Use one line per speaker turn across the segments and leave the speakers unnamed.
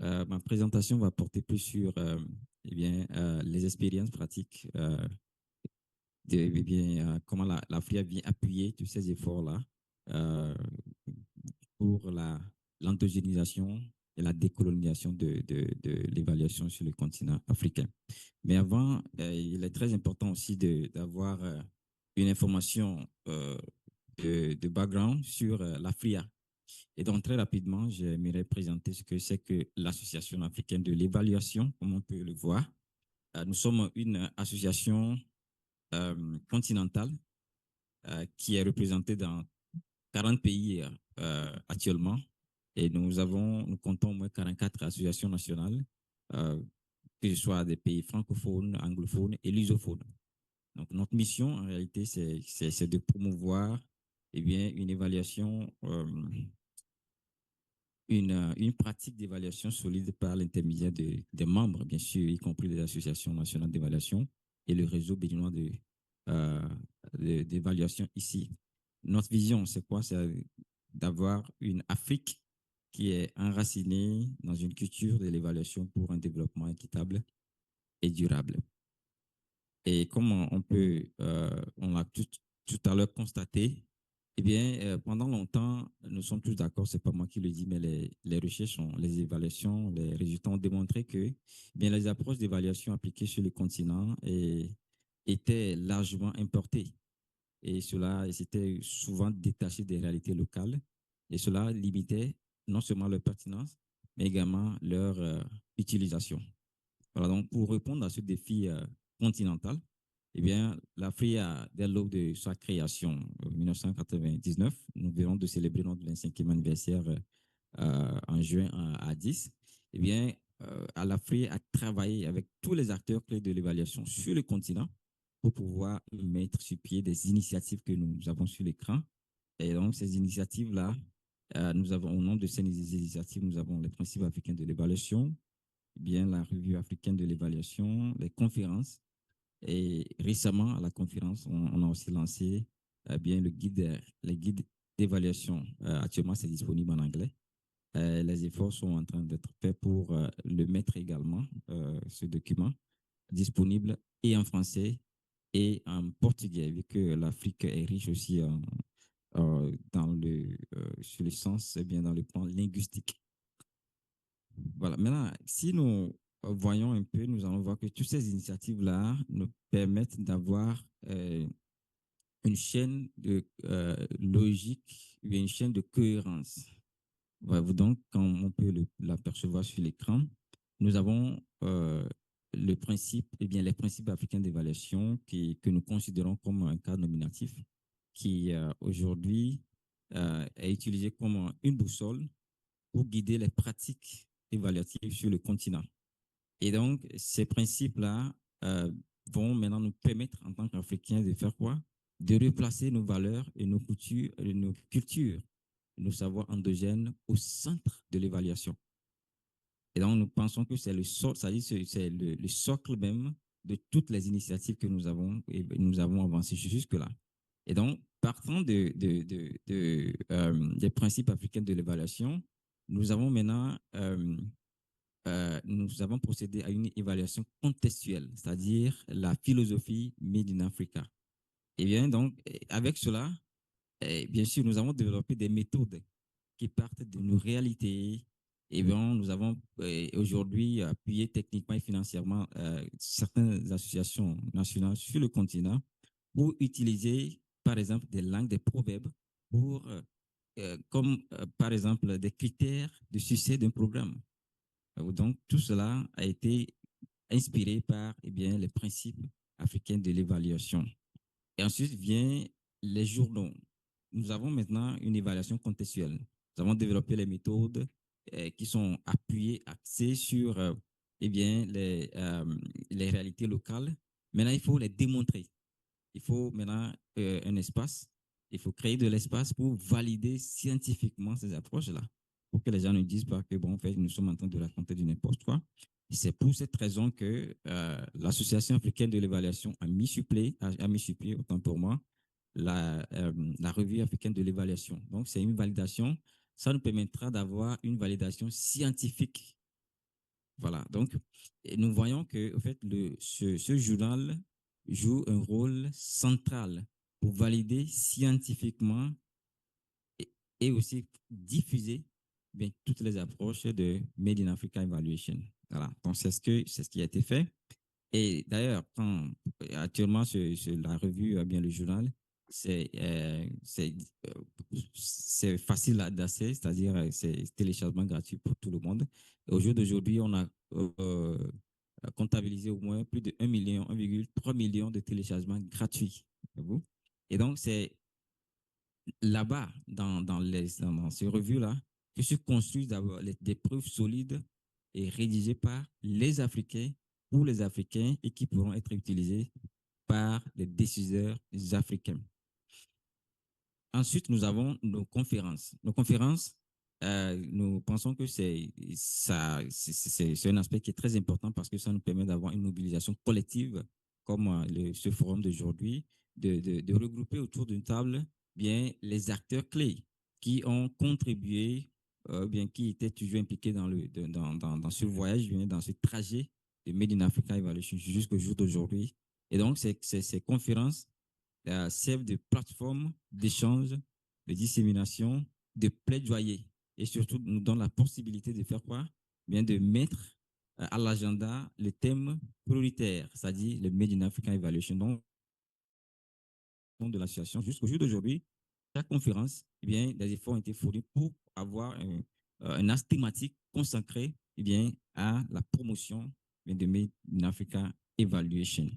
Ma présentation va porter plus sur les expériences pratiques comment l'Afrique vient appuyer tous ces efforts-là euh, pour l'endogénisation et la décolonisation de l'évaluation sur le continent africain. Mais avant, il est très important aussi d'avoir une information de background sur l'AFRIA. Et donc, très rapidement, j'aimerais présenter ce que c'est que l'Association africaine de l'évaluation, comme on peut le voir. Nous sommes une association continentale qui est représentée dans 40 pays actuellement. Et nous comptons au moins 44 associations nationales, euh, que ce soit des pays francophones, anglophones et lusophones. Donc, notre mission, en réalité, c'est de promouvoir une évaluation une pratique d'évaluation solide par l'intermédiaire des membres, bien sûr, y compris les associations nationales d'évaluation et le réseau béninois euh, d'évaluation ici. Notre vision, c'est quoi? C'est d'avoir une Afrique qui est enracinée dans une culture de l'évaluation pour un développement équitable et durable. Et comme on l'a tout à l'heure constaté, pendant longtemps, nous sommes tous d'accord, c'est pas moi qui le dis, mais les recherches, les évaluations, les résultats ont démontré que les approches d'évaluation appliquées sur le continent étaient largement importées. Et cela s'était souvent détaché des réalités locales. Et cela limitait non seulement leur pertinence, mais également leur utilisation. Voilà, donc pour répondre à ce défi continental, l'Afrique, dès l'aube de sa création en 1999, nous venons de célébrer notre 25e anniversaire en juin à 10. À l'Afrique a travaillé avec tous les acteurs clés de l'évaluation sur le continent pour pouvoir mettre sur pied des initiatives que nous avons sur l'écran. Et donc, ces initiatives-là, au nom de ces initiatives, nous avons les principes africains de l'évaluation, la revue africaine de l'évaluation, les conférences. Et récemment, à la conférence, on a aussi lancé les guides d'évaluation. Actuellement, c'est disponible en anglais. Les efforts sont en train d'être faits pour le mettre également, ce document, disponible et en français et en portugais, vu que l'Afrique est riche aussi sur le sens, bien dans le plan linguistique. Voilà. Maintenant, si nous voyons un peu, nous allons voir que toutes ces initiatives-là nous permettent d'avoir une chaîne de logique, une chaîne de cohérence. Voilà. Donc, comme on peut l'apercevoir sur l'écran, nous avons le principe, les principes africains d'évaluation que nous considérons comme un cadre nominatif qui aujourd'hui est utilisé comme une boussole pour guider les pratiques évaluatives sur le continent. Et donc, ces principes-là vont maintenant nous permettre, en tant qu'Africains, de faire quoi? De replacer nos valeurs et nos cultures, nos savoirs endogènes au centre de l'évaluation. Et donc, nous pensons que c'est le socle, c'est le socle même de toutes les initiatives que nous avons avancées jusque-là. Et donc, partant des principes africains de l'évaluation, nous avons maintenant nous avons procédé à une évaluation contextuelle, c'est-à-dire la philosophie Made in Africa. Et bien, donc, avec cela, bien sûr, nous avons développé des méthodes qui partent de nos réalités. Et bien, nous avons aujourd'hui appuyé techniquement et financièrement certaines associations nationales sur le continent pour utiliser, par exemple, des langues, des proverbes, pour, par exemple, des critères de succès d'un programme. Donc, tout cela a été inspiré par les principes africains de l'évaluation. Et ensuite vient les journaux. Nous avons maintenant une évaluation contextuelle. Nous avons développé les méthodes qui sont appuyées, axées sur les réalités locales. Maintenant, il faut les démontrer. Il faut maintenant un espace. Il faut créer de l'espace pour valider scientifiquement ces approches-là. Pour que les gens ne disent pas que, bon, en fait, nous sommes en train de raconter du n'importe quoi. C'est pour cette raison que l'Association africaine de l'évaluation a mis sur pied, autant pour moi, la revue africaine de l'évaluation. Donc, c'est une validation. Ça nous permettra d'avoir une validation scientifique Voilà. Donc, nous voyons que, en fait, ce journal joue un rôle central pour valider scientifiquement et, et aussi diffuser bien, toutes les approches de Made in Africa Evaluation. Voilà. Donc, c'est ce qui a été fait. Et d'ailleurs, actuellement, la revue, bien le journal, c'est c'est facile d'accès, c'est-à-dire c'est téléchargement gratuit pour tout le monde. Et au jour d'aujourd'hui, on a comptabilisé au moins plus de 1 million, 1,3 million de téléchargements gratuits. Et donc, c'est là-bas, dans ces revues-là, que se construisent d'abord des preuves solides et rédigées par les Africains pour les Africains et qui pourront être utilisées par les décideurs africains. Ensuite, nous avons nos conférences. Nos conférences, nous pensons que c'est un aspect qui est très important parce que ça nous permet d'avoir une mobilisation collective comme ce forum d'aujourd'hui, de regrouper autour d'une table bien les acteurs clés qui ont contribué, bien qui étaient toujours impliqués dans ce voyage, bien, dans ce trajet de Made in Africa Evaluation jusqu'au jour d'aujourd'hui. Et donc, ces conférences servent de plateforme d'échange, de dissémination, de plaidoyer et surtout nous donne la possibilité de faire quoi? Bien de mettre à l'agenda les thèmes prioritaires, c'est-à-dire le Made in Africa Evaluation de l'association jusqu'au jour d'aujourd'hui. Chaque conférence, eh bien, des efforts ont été fournis pour avoir un axe thématique consacré eh bien, à la promotion de Made in Africa Evaluation.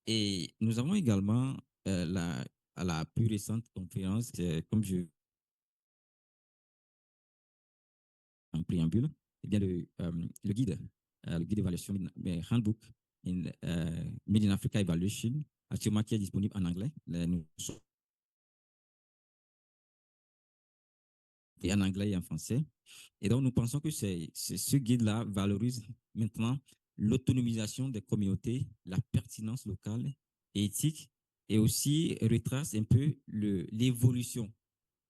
Et nous avons également à la plus récente conférence, comme je en préambule, eh bien le guide d'évaluation, Handbook in Made in Africa Evaluation, actuellement qui est disponible en anglais. Et en anglais et en français. Et donc, nous pensons que ce guide-là valorise maintenant l'autonomisation des communautés, la pertinence locale et éthique, et aussi retrace un peu l'évolution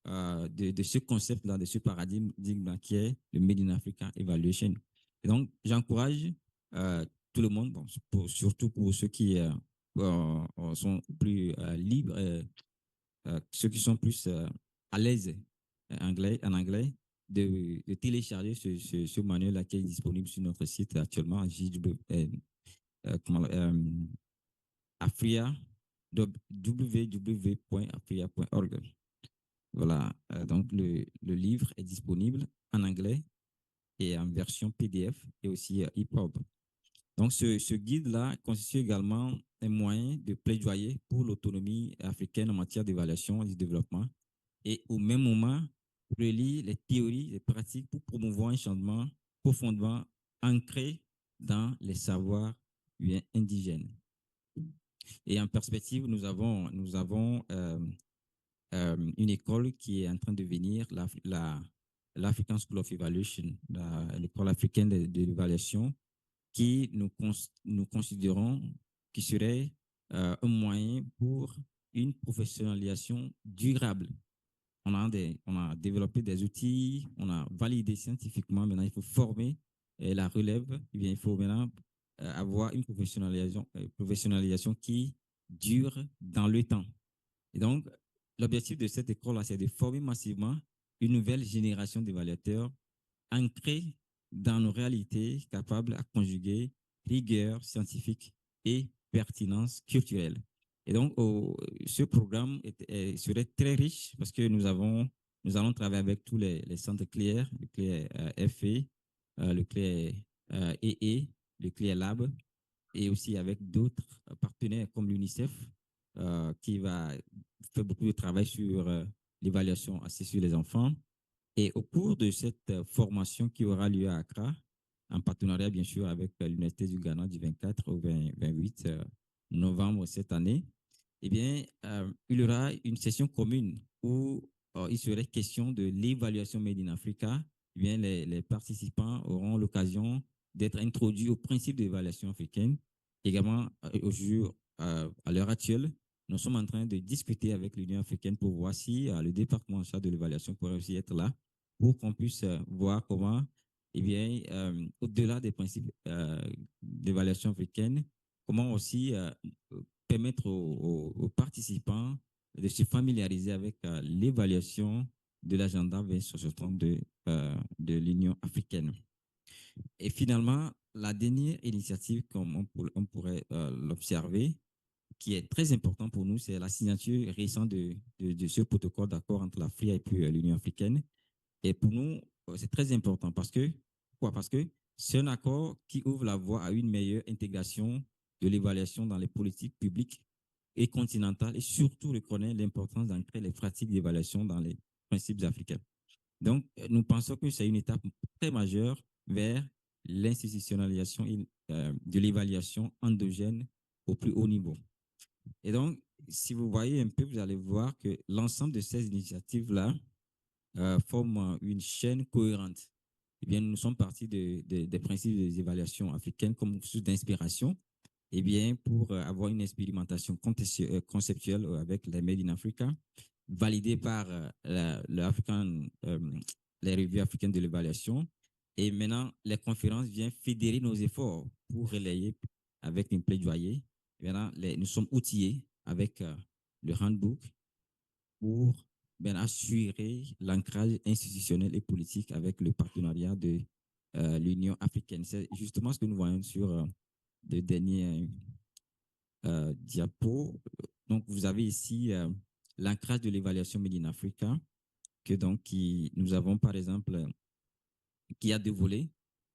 de ce concept-là, de ce paradigme qui est le Made in Africa Evaluation. Et donc, j'encourage tout le monde, bon, surtout pour ceux qui sont plus libres, ceux qui sont plus à l'aise en anglais, de télécharger ce manuel-là qui est disponible sur notre site actuellement, Afria, www.afria.org. Voilà, donc le livre est disponible en anglais et en version PDF et aussi EPUB. Donc, ce guide-là constitue également un moyen de plaidoyer pour l'autonomie africaine en matière d'évaluation et de développement et au même moment, relie les théories et les pratiques pour promouvoir un changement profondément ancré dans les savoirs indigènes. Et en perspective, nous avons une école qui est en train de venir, l'African School of Evaluation, l'école africaine de l'évaluation, qui nous considérons qui serait un moyen pour une professionnalisation durable. On a développé des outils, on a validé scientifiquement. Maintenant, il faut former la relève. Eh bien, il faut maintenant avoir une professionnalisation qui dure dans le temps. Et donc, l'objectif de cette école-là, c'est de former massivement une nouvelle génération d'évaluateurs ancrés dans nos réalités, capables à conjuguer rigueur scientifique et pertinence culturelle. Et donc, ce programme serait très riche parce que nous allons travailler avec tous les centres CLEAR, le CLEAR FE, le CLEAR EE, le CLEAR Lab, et aussi avec d'autres partenaires comme l'UNICEF, qui va faire beaucoup de travail sur l'évaluation assise sur les enfants. Et au cours de cette formation qui aura lieu à Accra, en partenariat bien sûr avec l'Université du Ghana du 24 au 28 novembre cette année, eh bien, il y aura une session commune où il serait question de l'évaluation Made in Africa. Eh bien, les participants auront l'occasion d'être introduits au principe d'évaluation africaine. Également, à l'heure actuelle, nous sommes en train de discuter avec l'Union africaine pour voir si le département en charge de l'évaluation pourrait aussi être là pour qu'on puisse voir comment eh bien, au-delà des principes d'évaluation africaine, comment aussi permettre aux participants de se familiariser avec l'évaluation de l'agenda 2060 de l'Union africaine. Et finalement, la dernière initiative, comme on pourrait l'observer, qui est très important pour nous, c'est la signature récente de ce protocole d'accord entre l'Afrique et puis l'Union africaine. Et pour nous, c'est très important parce que, pourquoi? Parce que c'est un accord qui ouvre la voie à une meilleure intégration de l'évaluation dans les politiques publiques et continentales et surtout reconnaît l'importance d'ancrer les pratiques d'évaluation dans les principes africains. Donc, nous pensons que c'est une étape très majeure vers l'institutionnalisation de l'évaluation endogène au plus haut niveau. Et donc, si vous voyez un peu, vous allez voir que l'ensemble de ces initiatives-là forment une chaîne cohérente. Eh bien, nous sommes partis des principes des évaluations africaines comme source d'inspiration, eh bien, pour avoir une expérimentation conceptuelle avec les Made in Africa, validée par les revues africaines de l'évaluation. Et maintenant, les conférences viennent fédérer nos efforts pour relayer avec une plaidoyer. Maintenant, nous sommes outillés avec le handbook pour bien assurer l'ancrage institutionnel et politique avec le partenariat de l'Union africaine. C'est justement ce que nous voyons sur le dernier diapo. Donc, vous avez ici l'ancrage de l'évaluation Made in Africa, que donc nous avons par exemple, qui a deux volets.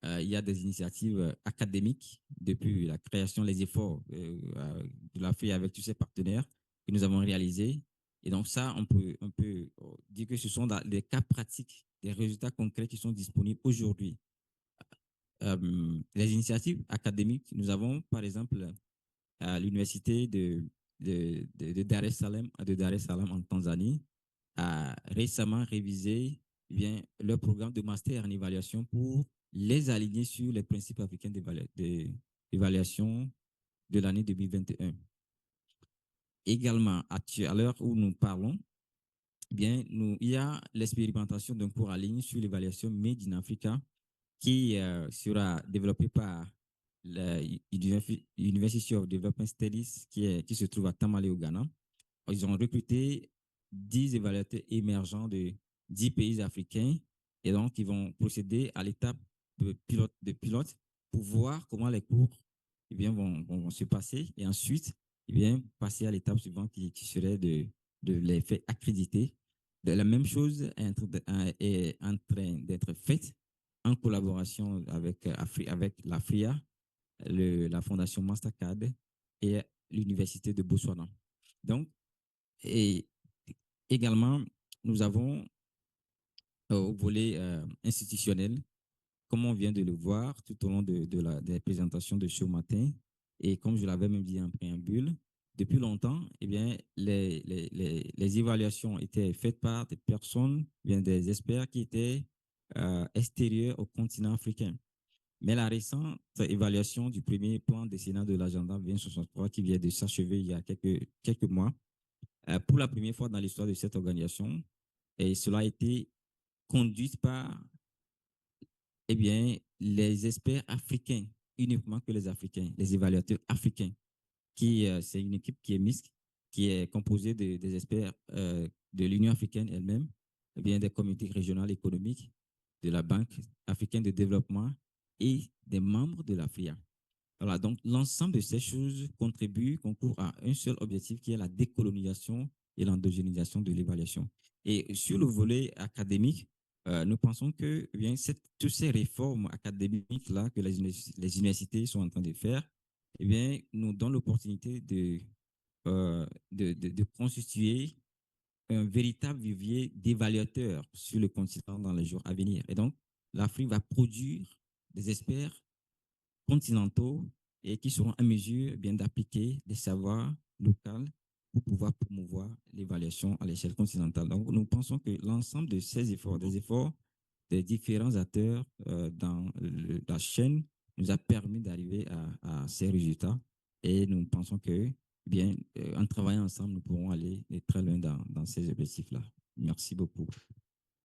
Il y a des initiatives académiques depuis la création, les efforts de l'Afrique avec tous ses partenaires que nous avons réalisés. Et donc ça, on peut dire que ce sont des cas pratiques, des résultats concrets qui sont disponibles aujourd'hui. Les initiatives académiques, nous avons par exemple à l'université de Dar es Salaam, en Tanzanie, a récemment révisé eh bien, leur programme de master en évaluation pour les aligner sur les principes africains d'évaluation de l'année 2021. Également, à l'heure où nous parlons, eh bien, il y a l'expérimentation d'un cours en ligne sur l'évaluation Made in Africa qui sera développé par l'University of Development Studies qui se trouve à Tamale au Ghana. Ils ont recruté 10 évaluateurs émergents de 10 pays africains et donc ils vont procéder à l'étape de pilote pour voir comment les cours eh bien, vont se passer et ensuite eh bien, passer à l'étape suivante qui serait de les faire accréditer. La même chose est en train d'être faite en collaboration avec l'AFRIA, la Fondation Mastercard et l'Université de Botswana. Donc, et également, nous avons au volet institutionnel, comme on vient de le voir tout au long des présentations de ce matin, et comme je l'avais même dit en préambule, depuis longtemps, eh bien, les évaluations étaient faites par des personnes, bien des experts qui étaient extérieurs au continent africain. Mais la récente évaluation du premier plan décennal de l'agenda 2063 qui vient de s'achever il y a quelques mois, pour la première fois dans l'histoire de cette organisation, et cela a été conduit par eh bien, les experts africains, uniquement que les Africains, les évaluateurs africains, c'est une équipe qui est mixte, qui est composée des experts de l'Union africaine elle-même, eh bien, des comités régionaux économiques, de la Banque africaine de développement et des membres de l'AFRIA. Voilà, donc l'ensemble de ces choses concourent à un seul objectif qui est la décolonisation et l'endogénisation de l'évaluation. Et sur le volet académique, nous pensons que eh bien, toutes ces réformes académiques-là que les universités sont en train de faire, eh bien, nous donnent l'opportunité de constituer un véritable vivier d'évaluateurs sur le continent dans les jours à venir. Et donc, l'Afrique va produire des experts continentaux et qui seront en mesure bien d'appliquer des savoirs locaux pour pouvoir promouvoir l'évaluation à l'échelle continentale. Donc, nous pensons que l'ensemble de ces efforts, des efforts des différents acteurs dans la chaîne, nous a permis d'arriver à ces résultats et nous pensons que, bien, en travaillant ensemble, nous pourrons aller très loin dans ces objectifs-là. Merci beaucoup.